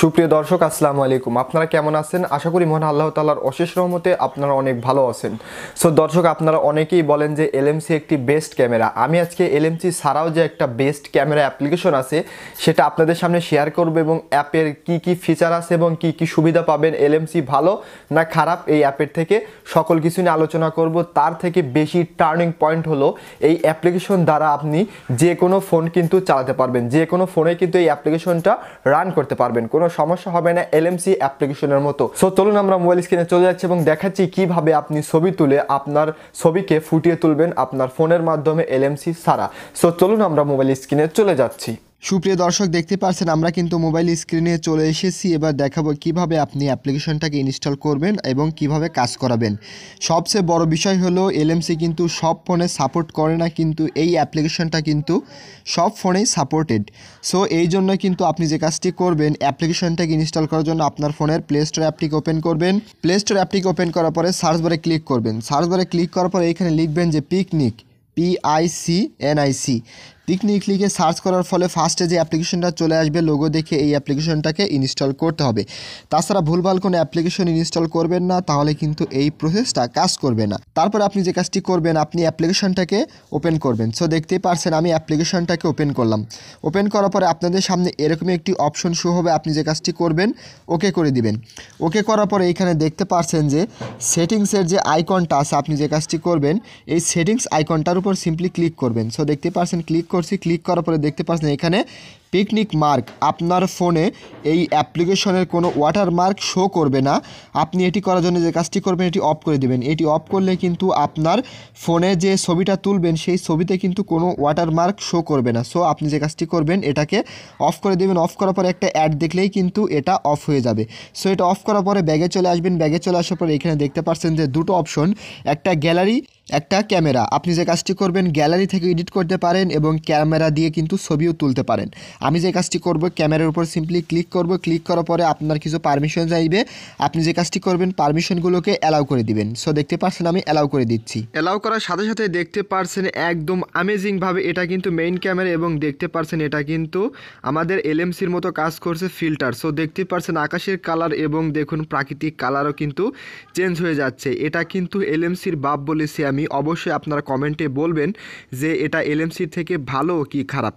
সুপ্রিয় দর্শক আসসালামু আলাইকুম। আপনারা কেমন আছেন? আশা করি মহান আল্লাহ তাআলার অশেষ রহমতে আপনারা অনেক ভালো আছেন। সো দর্শক, আপনারা অনেকেই বলেন যে এলএমসি একটি বেস্ট ক্যামেরা। আমি আজকে এলএমসি ছাড়াও যে একটা বেস্ট ক্যামেরা অ্যাপ্লিকেশন আছে সেটা আপনাদের সামনে শেয়ার করব এবং অ্যাপের কি কি ফিচার আছে এবং কি কি সুবিধা পাবেন, এলএমসি ভালো না খারাপ এই অ্যাপের থেকে সকল কিছু নিয়ে আলোচনা করব। তার থেকে বেশি টার্নিং পয়েন্ট হলো এই অ্যাপ্লিকেশন দ্বারা আপনি যে কোনো ফোন কিন্তু চালাতে পারবেন, যে কোনো ফোনে কিন্তু এই অ্যাপ্লিকেশনটা রান করতে পারবেন, কোনো সমস্যা হবে না এলএমসি অ্যাপ্লিকেশনের মতো। সো চলুন আমরা মোবাইল স্ক্রিনে চলে যাচ্ছি এবং দেখাচ্ছি কিভাবে আপনি ছবি তুলে আপনার ছবিকে ফুটিয়ে তুলবেন আপনার ফোনের মাধ্যমে এলএমসি ছাড়া। সো চলুন আমরা মোবাইল স্ক্রিনে চলে যাচ্ছি। সুপ্রিয় দর্শক, দেখতে পাচ্ছেন আমরা কিন্তু মোবাইল স্ক্রিনে চলে এসেছি। এবার দেখাবো কিভাবে আপনি অ্যাপ্লিকেশনটাকে ইনস্টল করবেন এবং কিভাবে কাজ করাবেন। সবচেয়ে বড় বিষয় হলো এলএমসি কিন্তু সব ফোনে সাপোর্ট করে না, কিন্তু এই অ্যাপ্লিকেশনটা কিন্তু সব ফোনেই সাপোর্টেড। সো এই জন্য কিন্তু আপনি যে কাজটি করবেন, অ্যাপ্লিকেশনটাকে ইনস্টল করার জন্য আপনার ফোনের প্লে স্টোর অ্যাপটিকে ওপেন করবেন। প্লে স্টোর অ্যাপটিকে ওপেন করার পরে সার্চ বারে ক্লিক করবেন। সার্চ বারে ক্লিক করার পরে এখানে লিখবেন যে পিকনিক, PICNIC। পিকনিক লিখে সার্চ করার ফলে ফার্স্টে যে অ্যাপ্লিকেশনটা চলে আসবে লোগো দেখে, এই অ্যাপ্লিকেশনটাকে ইনস্টল করতে হবে। তাছাড়া ভুলভাল কোনো অ্যাপ্লিকেশন ইনস্টল করবেন না, তাহলে কিন্তু এই প্রসেসটা কাজ করবে না। তারপর আপনি যে কাজটি করবেন, আপনি অ্যাপ্লিকেশনটাকে ওপেন করবেন। সো দেখতেই পারছেন আমি অ্যাপ্লিকেশনটাকে ওপেন করলাম। ওপেন করার পরে আপনাদের সামনে এরকমই একটি অপশন শো হবে। আপনি যে কাজটি করবেন, ওকে করে দিবেন। ওকে করার পরে এইখানে দেখতে পারছেন যে সেটিংসের যে আইকনটা আছে, আপনি যে কাজটি করবেন এই সেটিংস আইকনটার উপর সিম্পলি ক্লিক করবেন। সো দেখতে পারছেন ক্লিক করছি। ক্লিক করার পরে দেখতে পাচ্ছেন এখানে পিকনিক মার্ক, আপনার ফোনে এই অ্যাপ্লিকেশনের কোনো ওয়াটারমার্ক শো করবে না। আপনি এটি করার জন্য যে কাজটি করবেন, এটি অফ করে দেবেন। এটি অফ করলে কিন্তু আপনার ফোনে যে ছবিটা তুলবেন সেই ছবিতে কিন্তু কোনো ওয়াটারমার্ক শো করবে না। সো আপনি যে কাজটি করবেন এটাকে অফ করে দেবেন। অফ করার পরে একটা অ্যাড দেখলেই কিন্তু এটা অফ হয়ে যাবে। সো এটা অফ করার পরে ব্যাগে চলে আসবেন। ব্যাগে চলে আসার পরে এখানে দেখতে পাচ্ছেন যে দুটো অপশন, একটা গ্যালারি, একটা ক্যামেরা। আপনি যে কাজটি করবেন গ্যালারি থেকে এডিট করতে পারেন এবং ক্যামেরা দিয়ে কিন্তু ছবিও তুলতে পারেন। আমি যে কাজটি করব, ক্যামেরার উপর সিম্পলি ক্লিক করব। ক্লিক করার পরে আপনার কিছু পারমিশন চাইবে। আপনি যে কাজটি করবেন পারমিশনগুলোকে অ্যালাউ করে দিবেন। সো দেখতে পাচ্ছেন আমি অ্যালাউ করে দিচ্ছি। অ্যালাউ করার সাথে সাথে দেখতে পাচ্ছেন একদম অ্যামেজিংভাবে এটা কিন্তু মেইন ক্যামেরা এবং দেখতে পাচ্ছেন এটা কিন্তু আমাদের এলএমসির মতো কাজ করছে ফিল্টার। সো দেখতে পাচ্ছেন আকাশের কালার এবং দেখুন প্রাকৃতিক কালারও কিন্তু চেঞ্জ হয়ে যাচ্ছে। এটা কিন্তু এলএমসির বাপ বলেছি আমি। অবশ্যই আপনারা কমেন্টে বলবেন যে এটা এলএমসির থেকে ভালো কি খারাপ।